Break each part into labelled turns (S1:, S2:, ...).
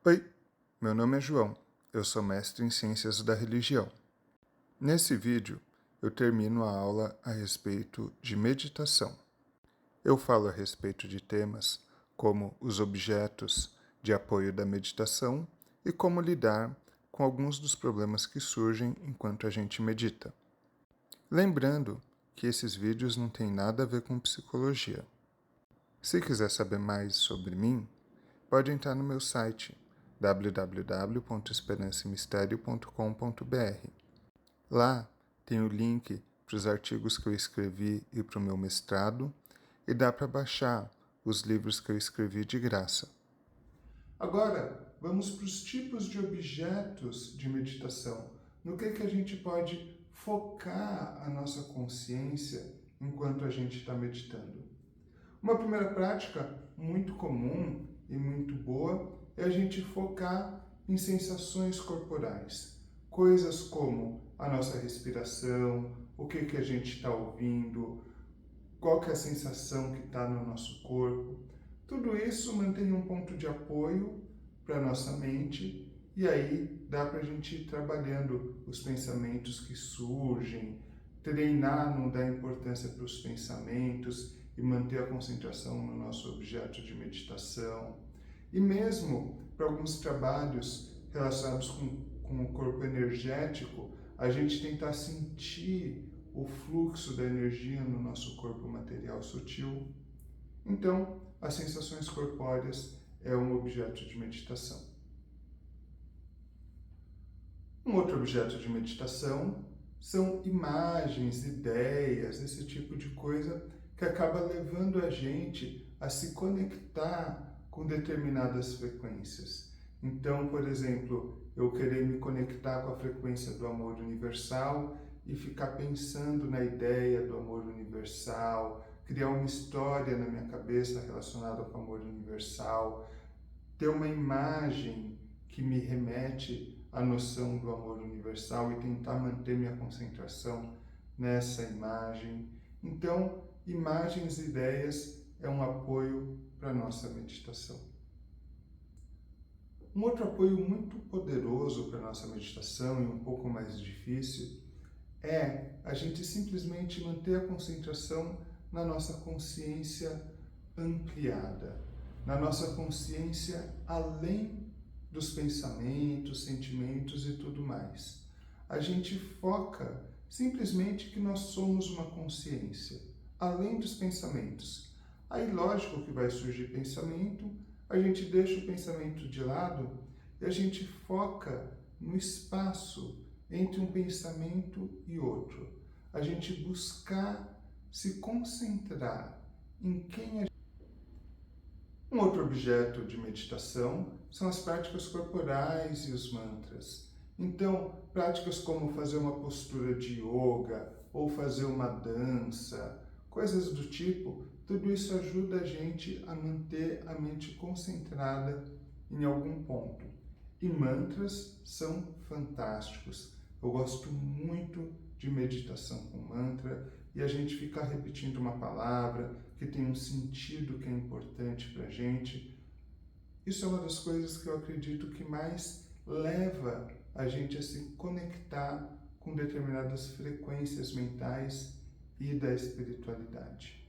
S1: Oi, meu nome é João, eu sou mestre em Ciências da Religião. Nesse vídeo, eu termino a aula a respeito de meditação. Eu falo a respeito de temas como os objetos de apoio da meditação e como lidar com alguns dos problemas que surgem enquanto a gente medita. Lembrando que esses vídeos não têm nada a ver com psicologia. Se quiser saber mais sobre mim, pode entrar no meu site www.esperancamistério.com.br. Lá tem o link para os artigos que eu escrevi e para o meu mestrado, e dá para baixar os livros que eu escrevi de graça. Agora, vamos para os tipos de objetos de meditação. No que a gente pode focar a nossa consciência enquanto a gente está meditando. Uma primeira prática muito comum e muito boa é a gente focar em sensações corporais. Coisas como a nossa respiração, o que a gente está ouvindo, qual que é a sensação que está no nosso corpo. Tudo isso mantém um ponto de apoio para a nossa mente e aí dá para a gente ir trabalhando os pensamentos que surgem, treinar, não dar importância para os pensamentos e manter a concentração no nosso objeto de meditação. E mesmo para alguns trabalhos relacionados com o corpo energético, a gente tentar sentir o fluxo da energia no nosso corpo material sutil. Então, as sensações corpóreas é um objeto de meditação. Um outro objeto de meditação são imagens, ideias, esse tipo de coisa que acaba levando a gente a se conectar com determinadas frequências. Então, por exemplo, eu querer me conectar com a frequência do amor universal e ficar pensando na ideia do amor universal, criar uma história na minha cabeça relacionada com o amor universal, ter uma imagem que me remete à noção do amor universal e tentar manter minha concentração nessa imagem. Então, imagens e ideias é um apoio para a nossa meditação. Um outro apoio muito poderoso para a nossa meditação e um pouco mais difícil é a gente simplesmente manter a concentração na nossa consciência ampliada, na nossa consciência além dos pensamentos, sentimentos e tudo mais. A gente foca simplesmente que nós somos uma consciência, além dos pensamentos. Aí, lógico que vai surgir pensamento, a gente deixa o pensamento de lado e a gente foca no espaço entre um pensamento e outro. A gente buscar se concentrar em quem a. Um outro objeto de meditação são as práticas corporais e os mantras. Então, práticas como fazer uma postura de yoga ou fazer uma dança, coisas do tipo, tudo isso ajuda a gente a manter a mente concentrada em algum ponto. E mantras são fantásticos. Eu gosto muito de meditação com mantra e a gente ficar repetindo uma palavra que tem um sentido que é importante para a gente. Isso é uma das coisas que eu acredito que mais leva a gente a se conectar com determinadas frequências mentais e da espiritualidade.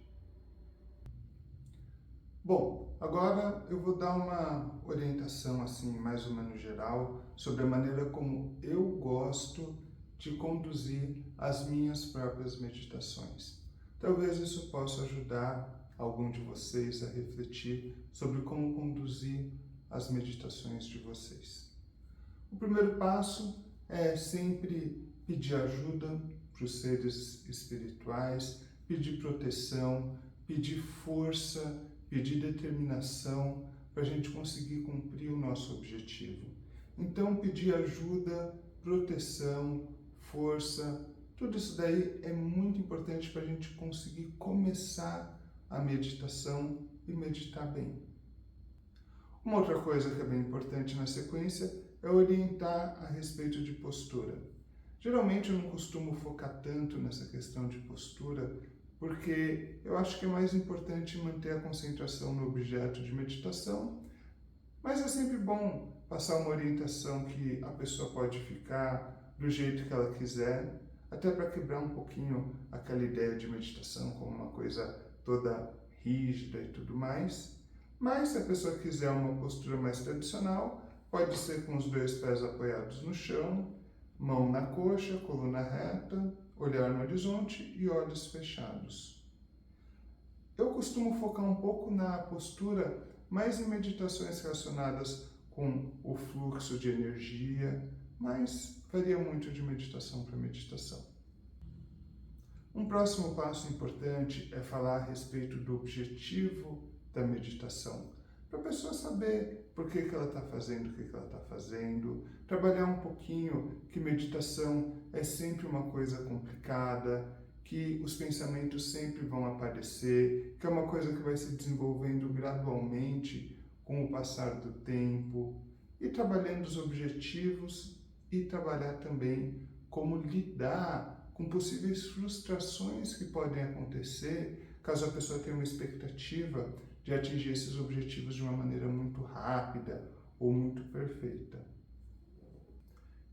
S1: Bom, agora eu vou dar uma orientação assim, mais ou menos geral, sobre a maneira como eu gosto de conduzir as minhas próprias meditações. Talvez isso possa ajudar algum de vocês a refletir sobre como conduzir as meditações de vocês. O primeiro passo é sempre pedir ajuda para os seres espirituais, pedir proteção, pedir força, pedir determinação para a gente conseguir cumprir o nosso objetivo. Então, pedir ajuda, proteção, força, tudo isso daí é muito importante para a gente conseguir começar a meditação e meditar bem. Uma outra coisa que é bem importante na sequência é orientar a respeito de postura. Geralmente eu não costumo focar tanto nessa questão de postura, porque eu acho que é mais importante manter a concentração no objeto de meditação, Mas é sempre bom passar uma orientação que a pessoa pode ficar do jeito que ela quiser, até para quebrar um pouquinho aquela ideia de meditação como uma coisa toda rígida e tudo mais. Mas se a pessoa quiser uma postura mais tradicional, pode ser com os 2 pés apoiados no chão, mão na coxa, coluna reta, olhar no horizonte e olhos fechados. Eu costumo focar um pouco na postura, mais em meditações relacionadas com o fluxo de energia, mas varia muito de meditação para meditação. Um próximo passo importante é falar a respeito do objetivo da meditação, para a pessoa saber por que ela está fazendo o que ela está fazendo, trabalhar um pouquinho que meditação é sempre uma coisa complicada, que os pensamentos sempre vão aparecer, que é uma coisa que vai se desenvolvendo gradualmente com o passar do tempo, e trabalhando os objetivos e trabalhar também como lidar com possíveis frustrações que podem acontecer caso a pessoa tenha uma expectativa de atingir esses objetivos de uma maneira muito rápida ou muito perfeita.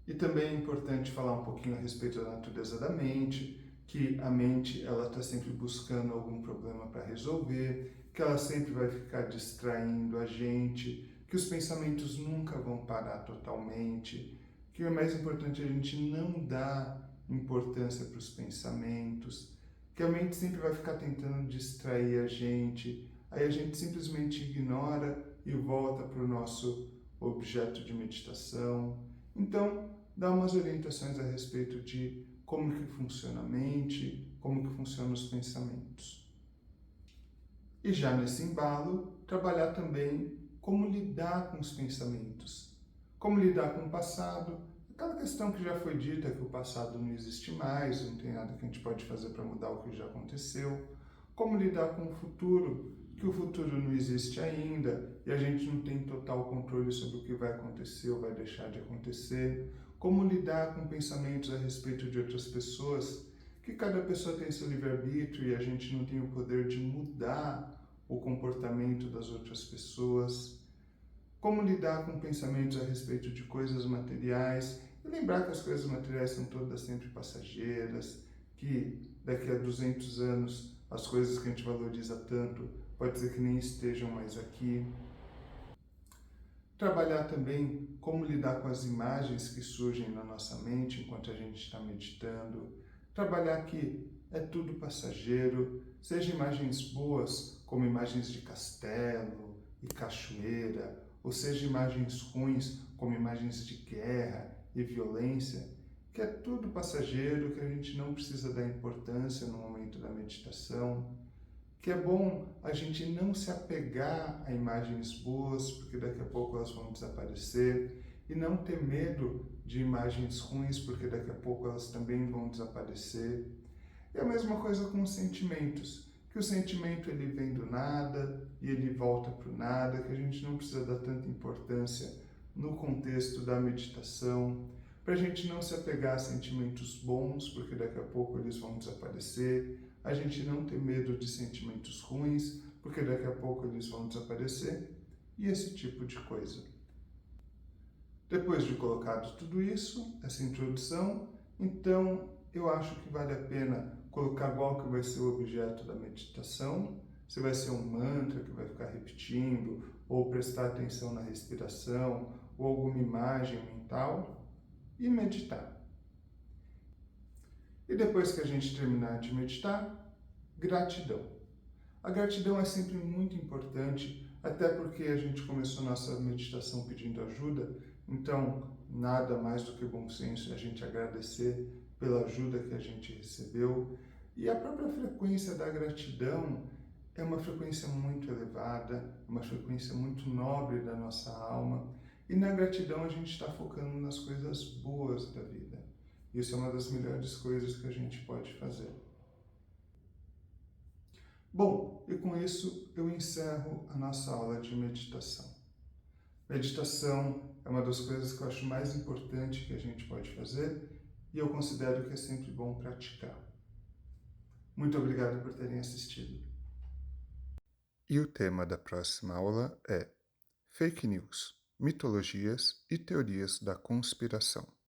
S1: E também é importante falar um pouquinho a respeito da natureza da mente, que a mente ela está sempre buscando algum problema para resolver, que ela sempre vai ficar distraindo a gente, que os pensamentos nunca vão parar totalmente, que o mais importante é a gente não dar importância para os pensamentos, que a mente sempre vai ficar tentando distrair a gente, aí a gente simplesmente ignora e volta para o nosso objeto de meditação. Então, dá umas orientações a respeito de como que funciona a mente, como que funcionam os pensamentos. E já nesse embalo, trabalhar também como lidar com os pensamentos, como lidar com o passado, aquela questão que já foi dita, que o passado não existe mais, não tem nada que a gente pode fazer para mudar o que já aconteceu, como lidar com o futuro, que o futuro não existe ainda e a gente não tem total controle sobre o que vai acontecer ou vai deixar de acontecer, como lidar com pensamentos a respeito de outras pessoas, que cada pessoa tem seu livre-arbítrio e a gente não tem o poder de mudar o comportamento das outras pessoas, como lidar com pensamentos a respeito de coisas materiais e lembrar que as coisas materiais são todas sempre passageiras, que daqui a 200 anos as coisas que a gente valoriza tanto pode ser que nem estejam mais aqui. Trabalhar também como lidar com as imagens que surgem na nossa mente enquanto a gente está meditando. Trabalhar que é tudo passageiro, seja imagens boas, como imagens de castelo e cachoeira, ou seja imagens ruins, como imagens de guerra e violência, que é tudo passageiro, que a gente não precisa dar importância no momento da meditação, que é bom a gente não se apegar a imagens boas, porque daqui a pouco elas vão desaparecer, e não ter medo de imagens ruins, porque daqui a pouco elas também vão desaparecer. E a mesma coisa com os sentimentos, que o sentimento ele vem do nada e ele volta para o nada, que a gente não precisa dar tanta importância no contexto da meditação, para a gente não se apegar a sentimentos bons, porque daqui a pouco eles vão desaparecer, a gente não ter medo de sentimentos ruins, porque daqui a pouco eles vão desaparecer, e esse tipo de coisa. Depois de colocado tudo isso, essa introdução, então eu acho que vale a pena colocar qual que vai ser o objeto da meditação, se vai ser um mantra que vai ficar repetindo, ou prestar atenção na respiração, ou alguma imagem mental, e meditar. E depois que a gente terminar de meditar, gratidão. A gratidão é sempre muito importante, até porque a gente começou nossa meditação pedindo ajuda, então nada mais do que bom senso a gente agradecer pela ajuda que a gente recebeu. E a própria frequência da gratidão é uma frequência muito elevada, uma frequência muito nobre da nossa alma. E na gratidão a gente está focando nas coisas boas da vida. Isso é uma das melhores coisas que a gente pode fazer. Bom, e com isso eu encerro a nossa aula de meditação. Meditação é uma das coisas que eu acho mais importante que a gente pode fazer e eu considero que é sempre bom praticar. Muito obrigado por terem assistido. E o tema da próxima aula é fake news, mitologias e teorias da conspiração.